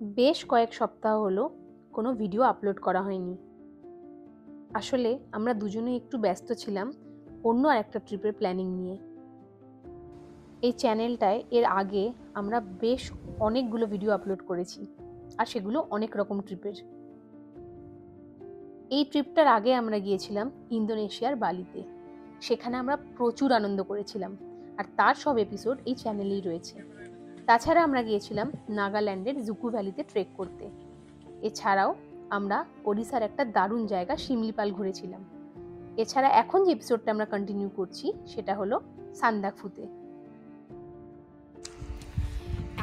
বেশ কয়েক সপ্তাহ হলো কোনো ভিডিও আপলোড করা হয়নি। আসলে আমরা দুজনে একটু ব্যস্ত ছিলাম অন্য আরেকটা ট্রিপের প্ল্যানিং নিয়ে। এই চ্যানেলটায় এর আগে আমরা বেশ অনেকগুলো ভিডিও আপলোড করেছি, আর সেগুলো অনেক রকম ট্রিপের। এই ট্রিপটার আগে আমরা গিয়েছিলাম ইন্দোনেশিয়ার বালিতে। সেখানে আমরা প্রচুর আনন্দ করেছিলাম, আর তার সব এপিসোড এই চ্যানেলেই রয়েছে। তাছাড়া আমরা গিয়েছিলাম নাগাল্যান্ডের জুকু ভ্যালিতে ট্রেক করতে। এছাড়াও আমরা ওড়িশার একটা দারুণ জায়গা শিমলিপাল ঘুরেছিলাম। এছাড়া এখন যে এপিসোডটা আমরা কন্টিনিউ করছি সেটা হলো সান্দাকফুতে।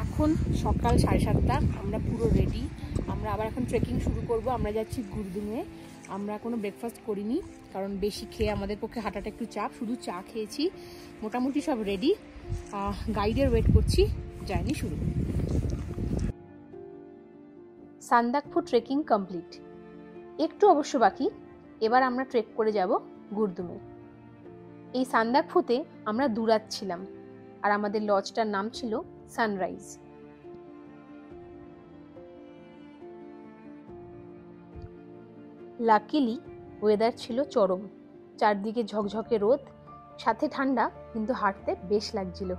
এখন সকাল 7:30, আমরা পুরো রেডি। আমরা আবার এখন ট্রেকিং শুরু করব। আমরা যাচ্ছি গুরদুমে। আমরা কোনো ব্রেকফাস্ট করিনি, কারণ বেশি খেয়ে আমাদের পক্ষে হাঁটাটা একটু চাপ। শুধু চা খেয়েছি। মোটামুটি সব রেডি, গাইডের ওয়েট করছি। জার্নি শুরু। সান্দাকফু ট্রেকিং কমপ্লিট, একটু অবশ্য বাকি। এবার আমরা ট্রেক করে যাব গুরদুমে। এই সান্দাকফুতে আমরা দুরাত ছিলাম, আর আমাদের লজটার নাম ছিল সানরাইজ। লাকিলি ওয়েদার ছিল চরম। চারদিকে ঝকঝকে রোদ, সাথে ঠান্ডা, কিন্তু হাঁটতে বেশ লাগছিল।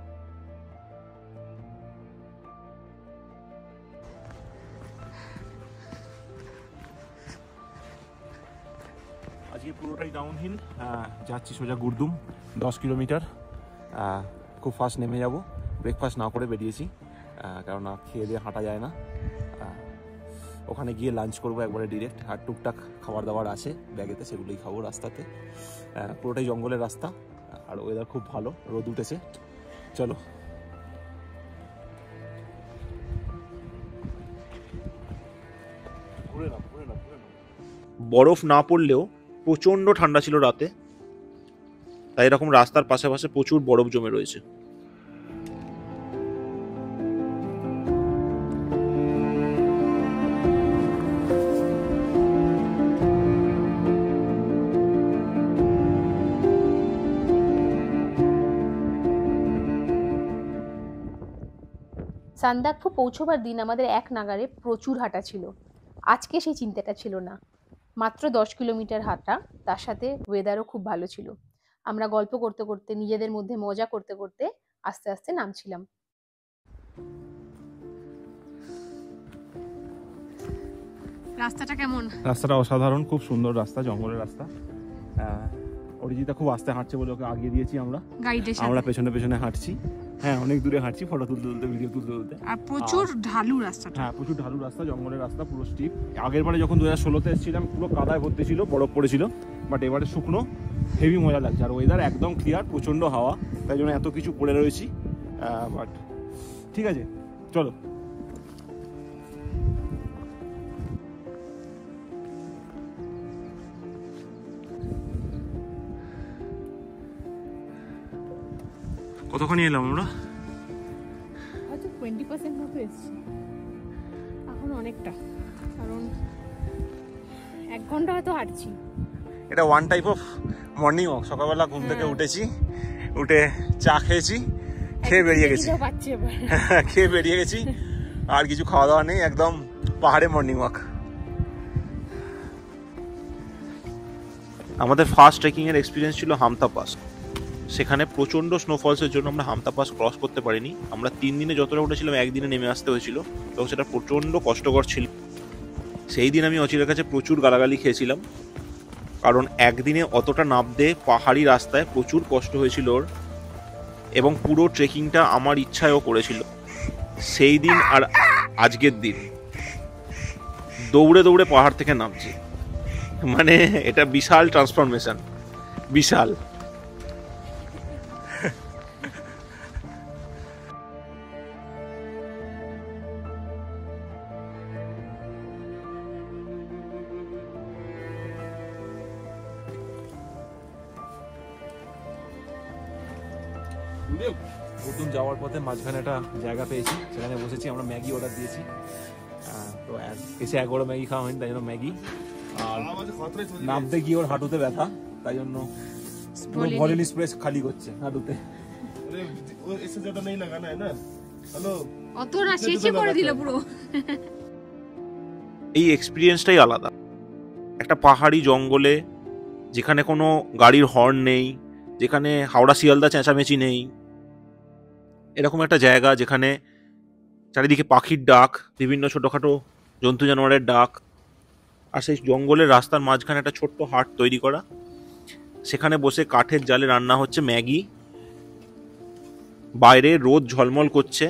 আজকে পুরোটাই ডাউনহিল, যাচ্ছি সোজা গুরদুম 10 কিলোমিটার। খুব ফাস্ট নেমে যাব। ব্রেকফাস্ট না করে বেরিয়েছি, কেননা খেয়ে দিয়ে হাঁটা যায় না। ওখানে গিয়ে লাঞ্চ করবো একবারে ডিরেক্ট। আর টুকটাক খাবার দাবার আছে ব্যাগেতে, সেগুলোই খাবো রাস্তাতে। পুরোটাই জঙ্গলের রাস্তা, আর ওয়েদার খুব ভালো, রোদ উঠেছে। চলো। বরফ না পড়লেও প্রচণ্ড ঠান্ডা ছিল রাতে, তাই এরকম রাস্তার পাশে পাশে প্রচুর বরফ জমে রয়েছে। সান্দাকফু পৌঁছবার দিন আমাদের এক নাগারে প্রচুর হাঁটা ছিল। আজকে সেই চিন্তাটা ছিল না। মাত্র 10 কিলোমিটার হাঁটা, তার সাথে ওয়েদারও খুব ভালো ছিল। আমরা গল্প করতে করতে, নিজেদের মধ্যে মজা করতে করতে আস্তে আস্তে নামছিলাম। রাস্তাটা কেমন? রাস্তাটা অসাধারণ, খুব সুন্দর রাস্তা, জঙ্গলের রাস্তা। অরিজিতা খুব আস্তে হাঁটছে বলে ওকে আগিয়ে দিয়েছি আমরা। আমরা পেছনে পেছনে হাঁটছি। হ্যাঁ, অনেক দূরে হাঁটছি, ফটো তুলতে তুলতে, ভিডিও তুলতে তুলতে। আর প্রচুর ঢালু রাস্তা। হ্যাঁ, প্রচুর ঢালু রাস্তা, জঙ্গলের রাস্তা, পুরো স্টিপ। আগের বারে যখন 2016-তে এসেছিলাম পুরো কাদায় ভর্তি ছিল, বরফ পড়েছিল। বাট এবারে শুকনো, হেভি মজা লাগছে। আর ওয়েদার একদম ক্লিয়ার, প্রচণ্ড হাওয়া, তাই জন্য এত কিছু পড়ে রয়েছি। বাট ঠিক আছে, চলো। কতক্ষণ এলাম আমরা? হয়তো 20% মতো এসেছি। এখন অনেকটা, কারণ 1 ঘন্টা হয়তো হাঁটছি। এটা one type of morning walk. সকালবেলা ঘুম থেকে উঠেছি, উঠে চা খেয়েছি, খেয়ে বেরিয়ে গেছি। খেয়ে বেরিয়ে গেছি, আর কিছু খাওয়া দাওয়া নেই, একদম পাহাড়ে মর্নিং ওয়াক। আমাদের ফার্স্ট ট্রেকিং এর এক্সপিরিয়েন্স ছিল হামতা পাস। সেখানে প্রচণ্ড স্নোফলসের জন্য আমরা হামতা পাস ক্রস করতে পারিনি। আমরা 3 দিনে যতটা উঠেছিলাম, একদিনে নেমে আসতে হয়েছিল, এবং সেটা প্রচণ্ড কষ্টকর ছিল। সেই দিন আমি অচিরের কাছে প্রচুর গালাগালি খেয়েছিলাম, কারণ একদিনে অতটা নামতে পাহাড়ি রাস্তায় প্রচুর কষ্ট হয়েছিল ওর, এবং পুরো ট্রেকিংটা আমার ইচ্ছায়ও করেছিল। সেই দিন আর আজকের দিন দৌড়ে দৌড়ে পাহাড় থেকে নামছি, মানে এটা বিশাল ট্রান্সফরমেশন, বিশাল। গুরদুম যাওয়ার পথে মাঝখানে একটা জায়গা পেয়েছি, সেখানে বসেছি। আমরা ম্যাগি অর্ডার দিয়েছি, তো এসে 11 ম্যাগি খাওয়া হয়নি, তাই জন্য ম্যাগি। আর নামতে গিয়ে ওর হাঁটুতে ব্যথা, তাই জন্য ভলিনি স্প্রেস খালি করছে হাঁটুতে। অত না শেষে করে দিল পুরো। এই এক্সপিরিয়েন্সটাই আলাদা। একটা পাহাড়ি জঙ্গলে, যেখানে কোনো গাড়ির হর্ন নেই, যেখানে হাওড়া শিয়ালদা চেঁচামেচি নেই, এরকম একটা জায়গা যেখানে চারিদিকে পাখির ডাক, বিভিন্ন ছোটোখাটো জন্তু জানোয়ারের ডাক, আর সেই জঙ্গলের রাস্তার মাঝখানে একটা ছোট্ট হাট তৈরি করা, সেখানে বসে কাঠের জালে রান্না হচ্ছে ম্যাগি, বাইরে রোদ ঝলমল করছে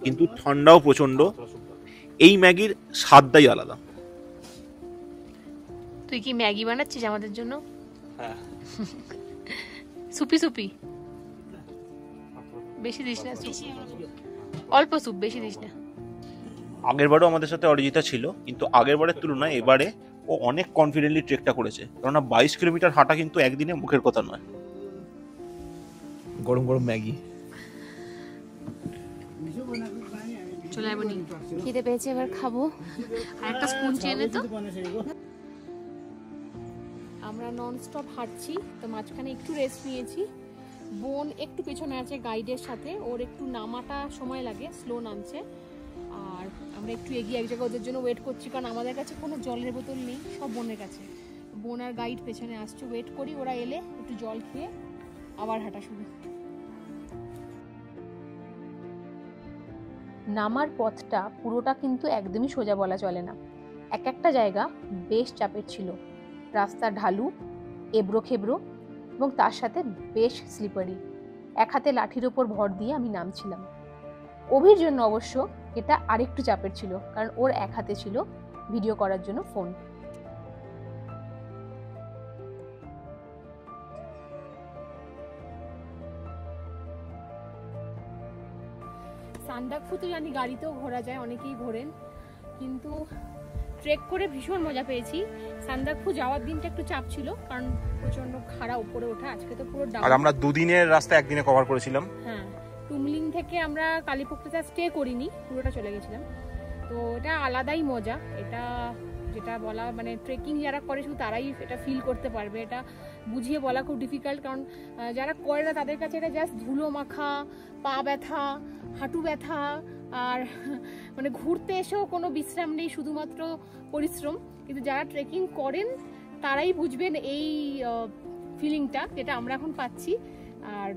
কিন্তু ঠান্ডাও প্রচণ্ড। এই ম্যাগির স্বাদটাই আলাদা। তুই কি ম্যাগি বানাচ্ছিস আমাদের জন্য? হ্যাঁ। সুপি সুপি বেশি দিস না, অল্প স্যুপ, বেশি দিস না। আগেরবারও আমাদের সাথে অরিজিতা ছিল, কিন্তু আগেরবারের তুলনায় এবারে ও অনেক কনফিডেন্টলি ট্রেকটা করেছে, কেননা 22 কিলোমিটার হাঁটা কিন্তু একদিনে মুখের কথা নয়। গরম গরম ম্যাগি চলে যাবো, খেতে পেয়েছে, এবার খাবো। আর একটা স্পুন চেয়ে নে তো। আমরা ননস্টপ হাঁটছি, তো মাঝখানে একটু রেস্ট নিয়েছি। বোন একটু পেছনে আছে গাইডের সাথে, ওর একটু নামাটা সময় লাগে, স্লো নামছে। আর আমরা একটু এগিয়ে এক জায়গায় ওদের জন্য ওয়েট করছি, কারণ আমাদের কাছে কোনো জলের বোতল নেই, সব বোনের কাছে। বোন আর গাইড পেছনে আসছে, ওয়েট করি ওরা এলে একটু জল খেয়ে আবার হাঁটা শুরু। নামার পথটা পুরোটা কিন্তু একদমই সোজা বলা চলে না, এক একটা জায়গা বেশ চাপের ছিল। রাস্তা ঢালু, এবড়ো খেবড়ো এবং তার সাথে বেশ স্লিপারি। এক হাতে লাঠির ওপর ভর দিয়ে আমি নামছিলাম। অভির জন্য অবশ্য এটা আরেকটু চাপের ছিল, কারণ ওর এক হাতে ছিল ভিডিও করার জন্য ফোন। সান্দাকফু তো জানি গাড়িতেও ঘোরা যায়, অনেকেই ঘোরেন, কিন্তু ট্রেক করে ভীষণ মজা পেয়েছি। সান্দাকফু যাওয়ার দিনটা একটু চাপ ছিল, কারণ প্রচন্ড খাড়া উপরে ওঠা। আজকে তো পুরো ডাউন। আর আমরা দুদিনের রাস্তা একদিনে কভার করেছিলাম। হ্যাঁ, টুমলিং থেকে আমরা কালীপোক্ততে স্টে করিনি, পুরোটা চলে গেছিলাম। তো এটা আলাদাই মজা। এটা যেটা বলা, মানে ট্রেকিং যারা করে শুধু তারাই এটা ফিল করতে পারবে। এটা বুঝিয়ে বলা খুব ডিফিকাল্ট, কারণ যারা করে না তাদের কাছে এটা জাস্ট ধুলো মাখা, পা ব্যথা, হাঁটু ব্যথা, আর মানে ঘুরতে এসেও কোনো বিশ্রাম নেই, শুধুমাত্র পরিশ্রম। কিন্তু যারা ট্রেকিং করেন তারাই বুঝবেন এই ফিলিংটা, যেটা আমরা এখন পাচ্ছি। আর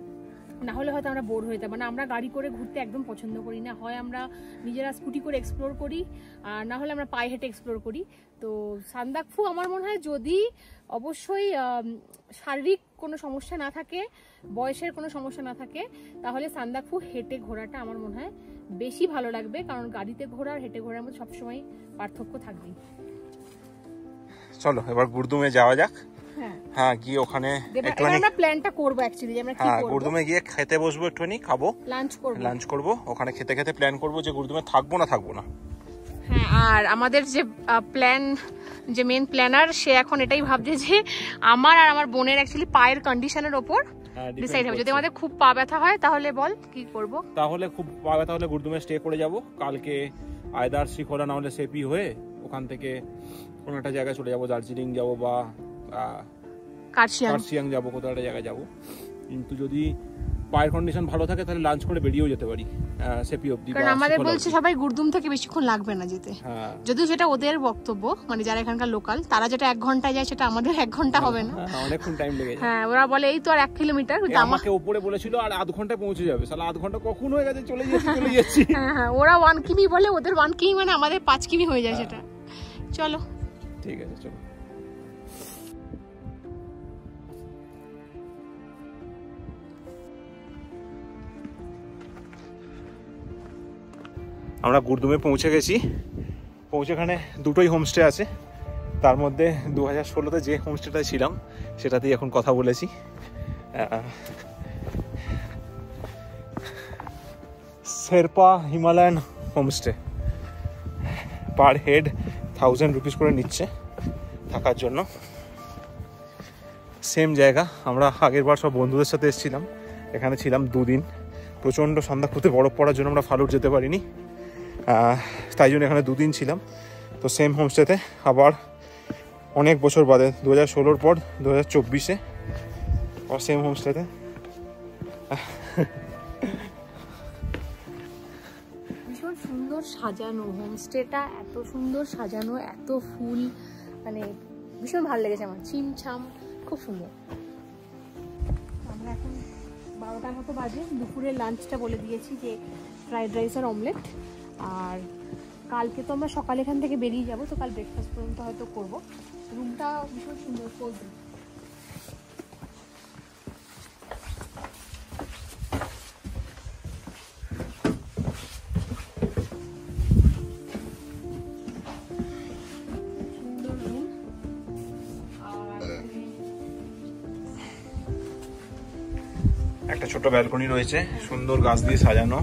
না হলে হয়তো আমরা বোর হয়ে যেতাম। মানে আমরা গাড়ি করে ঘুরতে একদম পছন্দ করি না, হয় আমরা নিজেরা স্কুটি করে এক্সপ্লোর করি, আর না হলে আমরা পায়ে হেঁটে এক্সপ্লোর করি। তো সান্দাকফু আমার মনে হয়, যদি অবশ্যই শারীরিক কোনো সমস্যা না থাকে, বয়সের কোনো সমস্যা না থাকে, তাহলে সান্দাকফু হেঁটে ঘোরাটা আমার মনে হয় বেশি ভালো লাগবে, কারণ গাড়িতে ঘোরা আর হেঁটে ঘোরার মধ্যে সবসময় পার্থক্য থাকবেই। চলো এবার গুরদুমে যাওয়া যাক। হ্যাঁ, গিয়ে ওখানে একটুখানি আমরা প্ল্যানটা করব অ্যাকচুয়ালি, আমরা কি করব। গুরদুমে গিয়ে খেতে বসবো, একটুখানি খাবো, লাঞ্চ করব। ওখানে খেতে খেতে প্ল্যান করব যে গুরদুমে থাকবো না থাকবো না। হ্যাঁ, আর আমাদের যে প্ল্যান, যে মেন প্ল্যানার, সে এখন এটাই ভাবছে যে আমার আর আমার বোনের অ্যাকচুয়ালি পায়ের কন্ডিশনের ওপর ডিসাইড হবে। যদি আমাদের খুব পা ব্যথা হয় তাহলে বল কি করব। তাহলে খুব পা ব্যথা হলে গুরদুমে স্টে করে যাব। কালকে আয়দার শ্রীখোলা না হলে সেপি হয়ে ওখান থেকে কোনো একটা জায়গায় চলে যাব, দার্জিলিং যাব বা কার্শিয়াং যাবো, কোথাও একটা জায়গায় যাবো। কিন্তু যদি পায়ের কন্ডিশন ভালো থাকে তাহলে লাঞ্চ করে বেরিয়েও যেতে পারি সেপি অবধি। কারণ আমাদের বলছে সবাই গুরদুম থেকে বেশিক্ষণ লাগবে না যেতে, যদিও সেটা ওদের বক্তব্য, মানে যারা এখানকার লোকাল তারা যেটা 1 ঘন্টায় যায় সেটা আমাদের 1 ঘন্টা হবে না, অনেকক্ষণ টাইম লেগে যায়। হ্যাঁ, ওরা বলে এই তো আর 1 কিলোমিটার। আমাকে উপরে বলেছিল আর আধ ঘন্টায় পৌঁছে যাবে, শালা আধ ঘন্টা কখন হয়ে গেছে, চলে যাচ্ছি। হ্যাঁ, ওরা 1 কিমি বলে, ওদের 1 কিমি মানে আমাদের 5 কিমি হয়ে যায় সেটা। চলো, ঠিক আছে, চলো। আমরা গুরদুমে পৌঁছে গেছি। এখানে দুটোই হোমস্টে আছে, তার মধ্যে 2016-তে যে হোমস্টেটায় ছিলাম সেটাতেই এখন কথা বলেছি। Sherpa Himalayan homestay, per head 1000 rupees করে নিচ্ছে থাকার জন্য। সেম জায়গা, আমরা আগের বার সব বন্ধুদের সাথে এসেছিলাম, এখানে ছিলাম 2 দিন। প্রচণ্ড সান্দাকফুতে বরফ পড়ার জন্য আমরা ফালুট যেতে পারিনি, তাই জন্য এখানে 2 দিন ছিলাম। তো সেম হোমস্টেতে আবার অনেক বছর বাদে 2016-র পর 2024-এ আবার সেম হোমস্টেতে। ভীষণ সুন্দর সুন্দর সাজানো হোমস্টেটা, এত সুন্দর সাজানো, এত ফুল, মানে ভীষণ ভালো লেগেছে আমার, ছিমছাম, খুব সুন্দর। আমরা এখন 12টার মতো বাজে, দুপুরের লাঞ্চটা বলে দিয়েছি যে ফ্রাইড রাইস আর অমলেট। আর কালকে তো আমরা সকালে এখান থেকে বেরিয়ে যাব, তো কাল ব্রেকফাস্ট পর্যন্ত হয়তো করবো। রুমটা ভীষণ সুন্দর, কোজি। একটা ছোট ব্যালকনি রয়েছে, সুন্দর গাছ দিয়ে সাজানো।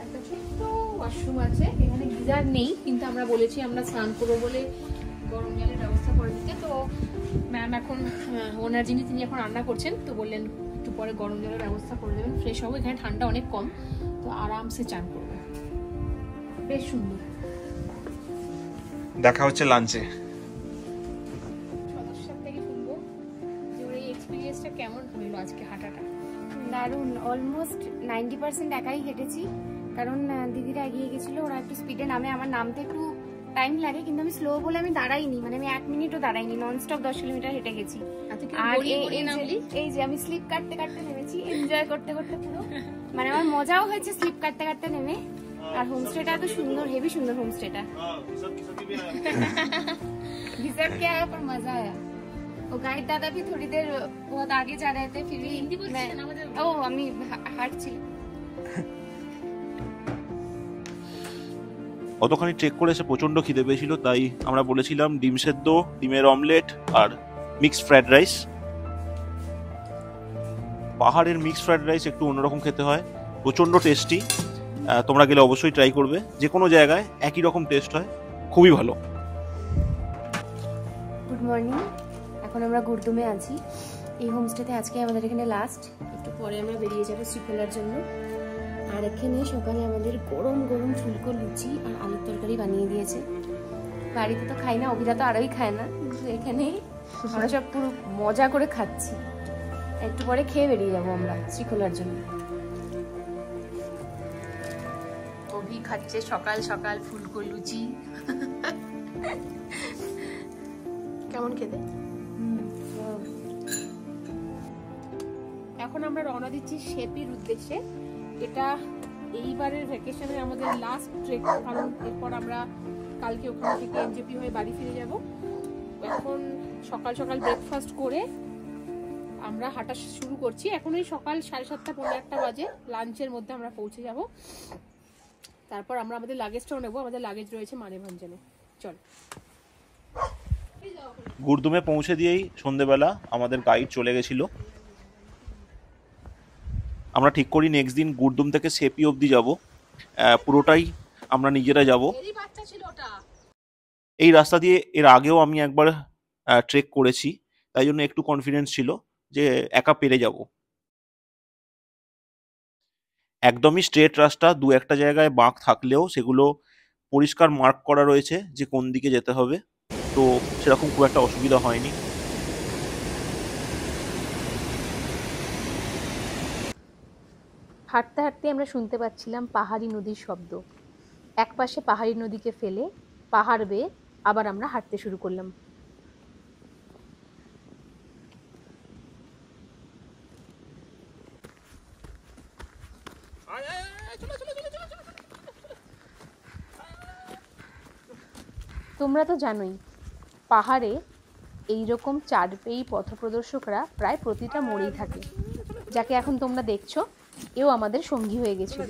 একটা ছোট্ট ওয়াশরুম আছে, এখানে গিজার নেই, কিন্তু আমরা বলেছি আমরা স্নান করবো বলে গরম জলের ব্যবস্থা করে দিতে। তো ম্যাম এখন ওনার যিনি, তিনি এখন রান্না করছেন, তো বললেন একটু পরে গরম জলের ব্যবস্থা করে দেবেন, ফ্রেশ হবো। এখানে ঠান্ডা অনেক কম, তো আরামসে চান করবো, বেশ সুন্দর। দেখা হচ্ছে লাঞ্চে। কেমন হলো আজকে হাঁটাটা? দারুণ, অলমোস্ট 90% একাই হেঁটেছি, কারণ দিদিরা এগিয়ে গেছিল, ওরা একটু স্পিডে নামে, আমার নামতে একটু টাইম লাগে, কিন্তু আমি স্লো বলে আমি দাঁড়াইনি, মানে আমি 1 মিনিটও দাঁড়াইনি, ননস্টপ 10 কিলোমিটার হেঁটে গেছি। আর এই যে আমি স্লিপ কাটতে কাটতে নেমেছি, এনজয় করতে করতে পুরো, মানে আমার মজাও হয়েছে স্লিপ কাটতে কাটতে নেমে। আর হোমস্টেটা এত সুন্দর, হেভি সুন্দর হোমস্টেটা। रिजर्व क्या है पर मजा आया। वो गाइड दादा भी थोड़ी देर बहुत आगे जा रहे थे, फिर भी আমি হাঁটছি। অতখানি ট্রেক করে এসে প্রচন্ড খিদে পেয়েছিল, তাই আমরা বলেছিলাম ডিম সেদ্ধ, ডিমের অমলেট আর মিক্সড ফ্রাইড রাইস। পাহাড়ের মিক্সড ফ্রাইড রাইস একটু অন্যরকম খেতে হয়, প্রচন্ড টেস্টি। তোমরা গেলে অবশ্যই ট্রাই করবে, যে কোনো জায়গায় একই রকম টেস্ট হয়, খুবই ভালো। গুড মর্নিং, এখন আমরা গুরদুমে আছি। এই হোমস্টেতে আজকে আমাদের এখানে লাস্ট, একটু পরে আমরা বেরিয়ে যাবো শ্রীখোলার জন্য। আর এখানে সকালে আমাদের গরম গরম ফুলকো লুচি আর আলুর তরকারি বানিয়ে দিয়েছে। বাড়িতে তো খাই না, অভিরা তো আরোই খায় না, কিন্তু এখানে আমরা সব পুরো মজা করে খাচ্ছি। একটু পরে খেয়ে বেরিয়ে যাবো আমরা শ্রীখোলার জন্য। অভি খাচ্ছে সকাল সকাল ফুলকো লুচি, কেমন খেতে। এখন আমরা রওনা দিচ্ছি শেপির উদ্দেশ্যে। এটা এইবারের ভ্যাকেশনের আমাদের লাস্ট ট্রেক, কারণ এরপর আমরা কালকে ওখান থেকে এনজেপি হয়ে বাড়ি ফিরে যাব। এখন সকাল সকাল ব্রেকফাস্ট করে আমরা হাঁটা শুরু করছি। এখন ওই সকাল 7:30 পৌনে 1টা বাজে, লাঞ্চের মধ্যে আমরা পৌঁছে যাব। তারপর আমরা আমাদের লাগেজটাও নেবো, আমাদের লাগেজ রয়েছে মানেভঞ্জনে। চল। গুরদুমে পৌঁছে দিয়েই সন্ধেবেলা আমাদের গাইড চলে গেছিল। আমরা ঠিক করি নেক্সট দিন গুরদুম থেকে সেপি অবধি যাব, পুরোটাই আমরা নিজেরা যাব। এই রাস্তা দিয়ে এর আগেও আমি একবার ট্রেক করেছি, তাই জন্য একটু কনফিডেন্স ছিল যে একা পেরে যাব। একদমই স্ট্রেট রাস্তা, দু একটা জায়গায় বাঁক থাকলেও সেগুলো পরিষ্কার মার্ক করা রয়েছে যে কোন দিকে যেতে হবে, তো সেরকম খুব একটা অসুবিধা হয়নি। হাঁটতে হাঁটতে আমরা শুনতে পাচ্ছিলাম পাহাড়ি নদীর শব্দ। একপাশে পাহাড়ি নদীকে ফেলে পাহাড় বেয়ে আবার আমরা হাঁটতে শুরু করলাম। তোমরা তো জানোই পাহাড়ে এইরকম চারপেয়ী পথপ্রদর্শকরা প্রায় প্রতিটা মোড়েই থাকে। যাকে এখন তোমরা দেখছো, এও আমাদের সঙ্গী হয়ে গেছিল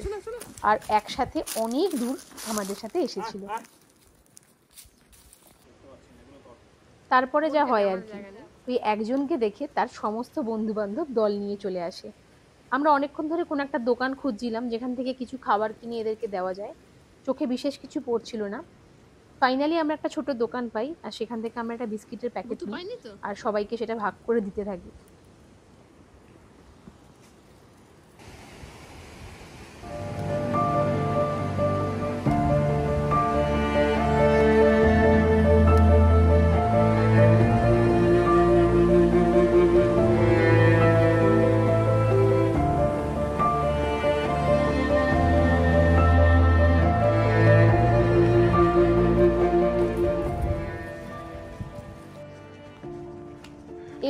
আর একসাথে অনেক দূর আমাদের সাথে এসেছিল। তারপরে যা হয় আর কি, ওই একজনকে দেখে তার সমস্ত বন্ধু বান্ধব দল নিয়ে চলে আসে। আমরা অনেকক্ষণ ধরে কোনো একটা দোকান খুঁজছিলাম যেখান থেকে কিছু খাবার কিনে এদেরকে দেওয়া যায়, চোখে বিশেষ কিছু পড়ছিল না। ফাইনালি আমরা একটা ছোট দোকান পাই, আর সেখান থেকে আমরা একটা বিস্কিটের প্যাকেট নিই আর সবাইকে সেটা ভাগ করে দিতে থাকি।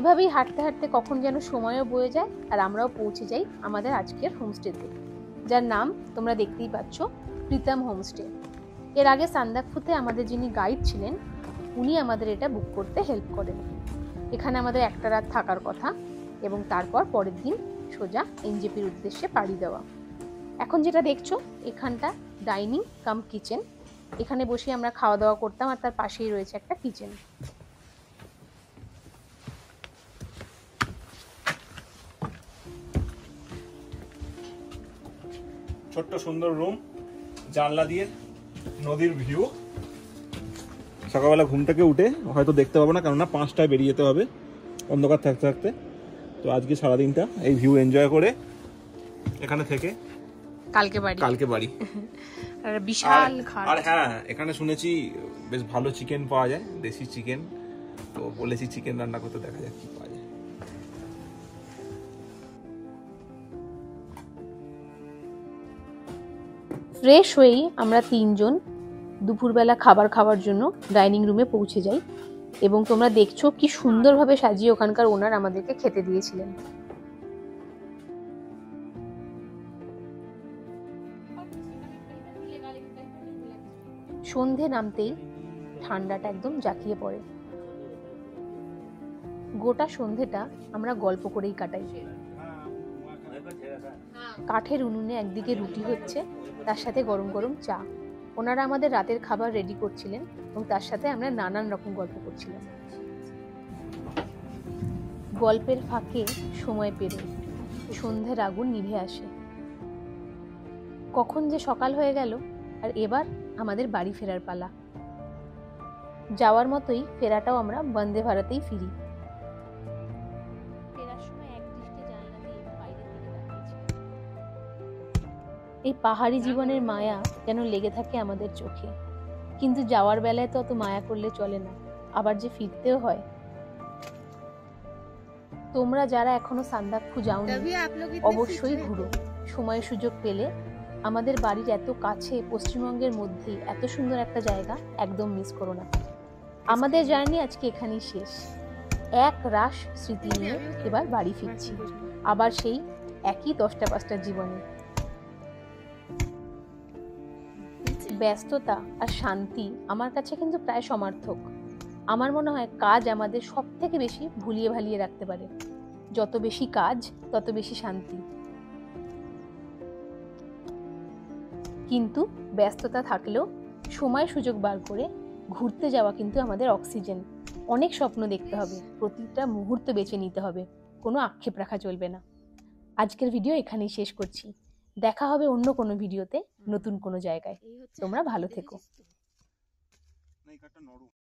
এভাবেই হাঁটতে হাঁটতে কখন যেন সময়ও বয়ে যায় আর আমরাও পৌঁছে যাই আমাদের আজকের হোমস্টেতে, যার নাম তোমরা দেখতেই পাচ্ছ, প্রীতম হোমস্টে। এর আগে সান্দাকফুতে আমাদের যিনি গাইড ছিলেন উনি আমাদের এটা বুক করতে হেল্প করেন। এখানে আমাদের একটা রাত থাকার কথা এবং তারপর পরের দিন সোজা এনজেপির উদ্দেশ্যে পাড়ি দেওয়া। এখন যেটা দেখছো এখানটা ডাইনিং কাম কিচেন, এখানে বসে আমরা খাওয়া দাওয়া করতাম আর তার পাশেই রয়েছে একটা কিচেন। ছোট্ট সুন্দর রুম, জানলা দিয়ে নদীর ভিউ। সকালবেলা ঘুম থেকে উঠে হয়তো দেখতে পাবো না, কেননা 5টায় বেরিয়ে যেতে হবে অন্ধকার থাকতে থাকতে। তো আজকে সারাদিনটা এই ভিউ এনজয় করে এখানে থেকে কালকে বাড়ি। আর বিশাল ঘাট। আর হ্যাঁ, এখানে শুনেছি বেশ ভালো চিকেন পাওয়া যায়, দেশি চিকেন। তো বলেছি চিকেন রান্না করতে, দেখা যাক কি পাওয়া যায়। ফ্রেশ হয়েই আমরা তিনজন দুপুরবেলা খাবার খাওয়ার জন্য ডাইনিং রুমে পৌঁছে যাই এবং তোমরা দেখছো কি সুন্দরভাবে সাজিয়ে ওখানকার ওনার আমাদেরকে খেতে দিয়েছিলেন। সন্ধে নামতেই ঠান্ডাটা একদম জাঁকিয়ে পড়ে। গোটা সন্ধেটা আমরা গল্প করেই কাটাই। কাঠের উনুনে একদিকে রুটি হচ্ছে, তার সাথে গরম গরম চা। ওনারা আমাদের রাতের খাবার রেডি করছিলেন এবং তার সাথে আমরা নানান রকম গল্প করছিলাম। গল্পের ফাঁকে সময় পেরোয়, সন্ধ্যের আগুন নিভে আসে। কখন যে সকাল হয়ে গেল আর এবার আমাদের বাড়ি ফেরার পালা। যাওয়ার মতোই ফেরাটাও আমরা বন্দে ভারতেই ফিরি। এই পাহাড়ি জীবনের মায়া যেন লেগে থাকে আমাদের চোখে, কিন্তু যাওয়ার বেলায় তো অত মায়া করলে চলে না, আবার যে ফিরতেও হয়। তোমরা যারা এখনো সান্দাকফু যাওনি অবশ্যই ঘুরো, সময় সুযোগ পেলে। আমাদের বাড়ির এত কাছে, পশ্চিমবঙ্গের মধ্যেই এত সুন্দর একটা জায়গা একদম মিস করো না। আমাদের জার্নি আজকে এখানেই শেষ। এক রাশ স্মৃতি নিয়ে এবার বাড়ি ফিরছি, আবার সেই একই 10টা 5টার জীবনে। ব্যস্ততা আর শান্তি আমার কাছে কিন্তু প্রায় সমার্থক। আমার মনে হয় কাজ আমাদের সব থেকে বেশি ভুলিয়ে ভালিয়ে রাখতে পারে। যত বেশি কাজ তত বেশি শান্তি। কিন্তু ব্যস্ততা থাকলেও সময় সুযোগ বার করে ঘুরতে যাওয়া কিন্তু আমাদের অক্সিজেন। অনেক স্বপ্ন দেখতে হবে, প্রতিটা মুহূর্ত বেছে নিতে হবে, কোনো আক্ষেপ রাখা চলবে না। আজকের ভিডিও এখানেই শেষ করছি। দেখা হবে অন্য কোনো ভিডিওতে, নতুন কোনো জায়গায়। তোমরা ভালো থেকো।